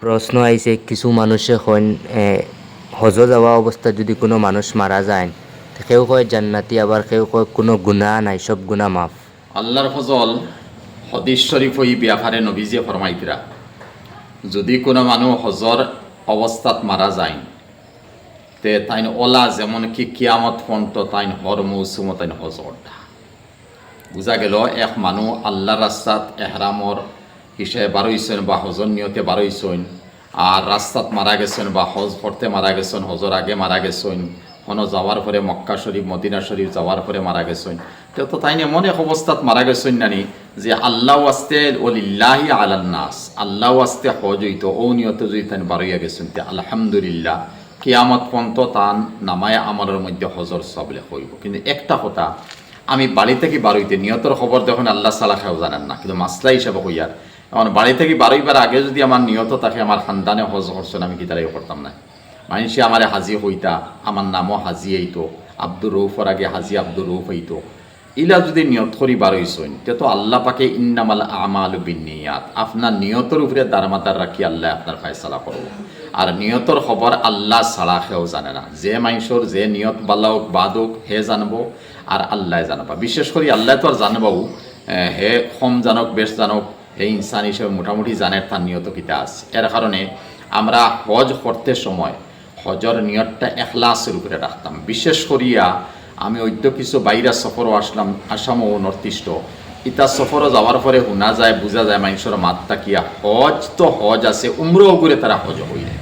প্রশ্ন আইছে কিছু মানুষে কইন হজ যাওয়া অবস্থায় যদি কোনো মানুষ মারা যায় কেউ কয় জান্নাতি আবার কেউ কয় কোনো গুনাহ নাই, সব গুনাহ মাফ। আল্লাহর ফজল হদিস শরীফ ওই ব্যাপারে নবীজি ফরমাইতরা যদি কোনো মানুষ হজর অবস্থাত মারা যায় তে তাইন ওলা যেমন কি কিয়ামত পর্যন্ত তাইন হর মৌসুম তাইন হজরটা বুঝা গেল এক মানুষ আল্লাহর রাস্তাত এহরামর হিসেবে বারোইছেন বা হজর নিয়তে বারোইছেন আর রাস্তাত মারা গেছেন বা হজ করতে মারা গেছেন, হজর আগে মারা গেছেন, হন যাওয়ার পরে মক্কা শরীফ মদিনা শরীফ যাওয়ার পরে মারা গেছেন, তো তাই এমন এক অবস্থাত মারা গেছেন নানি যে আল্লাহ আস্তে ওলিল্লাহি আলান্নাস আল্লাহ আস্তে হজ হইত ও নিয়তে যদি তাই বারোইয়া গেছেন তে আলহামদুলিল্লাহ কিয়ামত পর্যন্ত তান নামায় আমাদের মধ্যে হজর সবলে হইব। কিন্তু একটা কথা, আমি বাড়ি থেকে বারোইতে নিয়তর খবর দেখুন আল্লাহ সালা খাও জানেন না, কিন্তু মাসলা হিসাবে হইয়ার এখন বাড়ি থেকে বারোইবার আগে যদি আমার নিয়ত থাকে আমার খানদানে হজ করছেন আমি কি তারাই করতাম না। মানুষে আমার হাজি হইতা, আমার নামও হাজি হইতো, আব্দুর রৌফর আগে হাজি আব্দুর রৌফ হইতো, ইলা যদি নিয়ত করি বারোইছেন তে তো আল্লাহ পাকে ইন্নামাল আমালু বিন্নিয়াত আপনার নিয়তের উপরে দারমাদার রাখি আল্লাহ আপনার ফায়সালা করব। আর নিয়তর খবর আল্লাহ ছাড়া কেউ জানে না, যে মানুষের যে নিয়ত বালাওক বাদক হে জানবো আর আল্লাহ জানবা। বিশেষ করে আল্লাহ তো আর জানবাও, হে কম জানক বেশ জানক হে ইনসান হিসেবে মোটামুটি জানের তার নিয়ত কিতা আছে। এর কারণে আমরা হজ করতে সময় হজর নিয়তটা এখলাসের উপরে রাখতাম। বিশেষ করিয়া আমি অদ্য কিছু বাইরা সফরও আসলাম, আসাম ও নর্থ ইস্ট, ইতা সফরও যাওয়ার পরে শোনা যায় বোঝা যায় মানুষের মাত্রা কিয়া হজ তো হজ আছে, উমরাও করে তারা হজ হইলে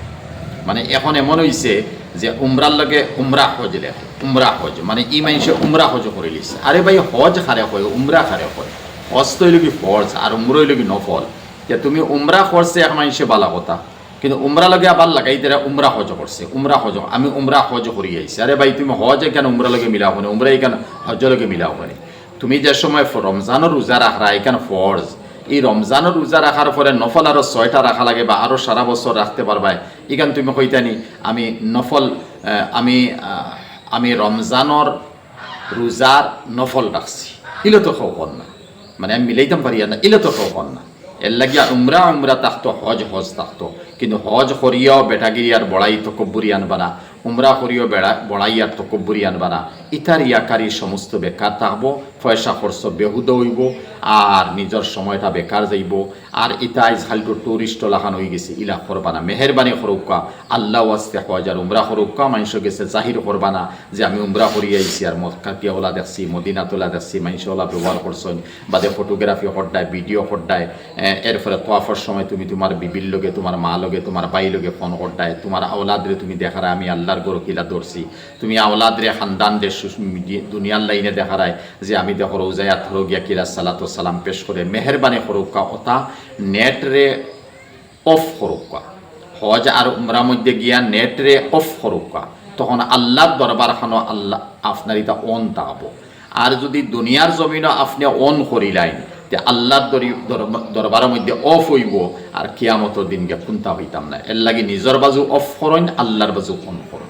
মানে এখন এমন হয়েছে যে উমরার লগে উমরা হজ লেখে, উমরা হজ মানে ই মানুষে উমরা হজ করে লিছে। আরে ভাই হজ খারে হয় উমরা খারে হয়, হজ তো হইল কি ফরজ আর উমরা হইল কি নফল। যে তুমি উমরা করছে এক মানুষে বালা কথা, কিন্তু উমরা লগে আবার লাগাই তারা উমরা হজ করছে, উমরা হজ আমি উমরা হজ করি আইছি। আরে ভাই তুমি হজ কেন উমরা লগে মিলাও না, উমরা কেন হজ লগে মিলাও না। তুমি যে সময় রমজানের রোজা রাখরা এখানে ফরজ, এই রমজানের রোজা রাখার পরে নফল আরও 6টা রাখা লাগে বা আরও সারা বছর রাখতে পারবাই, এখানে তুমি কইতানি আমি নফল আমি রমজানের রোজার নফল রাখছি, ইলে তো খাও না, মানে আমি মিলাইতাম পারি না, ইলে তো খাও না। এর লাগিয়া উমরা উমরা থাকতো, হজ হজ থাকতো, কিন্তু হজ করিয়াও বেটাগিরি আর বড়াই তকব্বুরি আনবা না, উমরা করিও বড়াই আর তকব্বুরি আনবা না। ইতার ইয়াকারি সমস্ত বেকার থাকবো, পয়সা খরচ বেহুদ হইব আর নিজের সময়টা বেকার যাইব। আর ইতাই ঝালটু টুরিস্ট লাখান হয়ে গেছে, ইলা করবা না। মেহরবানি করুকা আল্লাহ আস্তে হজ আর উমরা করুকা মানুষ গেছে জাহির করবা না যে আমি উমরা করি আইছি আর মক্কাটিয়াওয়ালা দেখছি মদিনাতলা দেখছি মানুষওয়ালা ব্যবহার করছেন বাদে ফটোগ্রাফি হড্ডায় ভিডিও হড্ডায়। এরপরে তোয়াফার সময় তুমি তোমার বিবির লগে তোমার মা লগে তোমার বাই লগে ফোন হড্ডায়, তোমার আওলাদরে তুমি দেখারায় আমি আল্লাহর গরু কিলা ধরছি, তুমি আওলাদরে খানদান দে দুনিয়ার লাইনে দেখারায় যে আমি দেখো রোজায়াত গিয়া কিলা সালাত সালাম পেশ করে। মেহরবানি করুকা ওটা নেট রে অফ করুকা, হজ আর উমরা মধ্যে গিয়া নেট রে অফ করুকা, তখন আল্লাহর দরবার খানো আল্লাহ আপনার এটা অন থাকবো। আর যদি দুনিয়ার জমিনও আপনি অন করিলাইন তে আল্লাহর দরবারের মধ্যে অফ হইব আর কিয়ামতের দিন গিয়া খুনতা হইতাম না। এর লাগি নিজের বাজু অফ করেন, আল্লাহর বাজু অন করেন।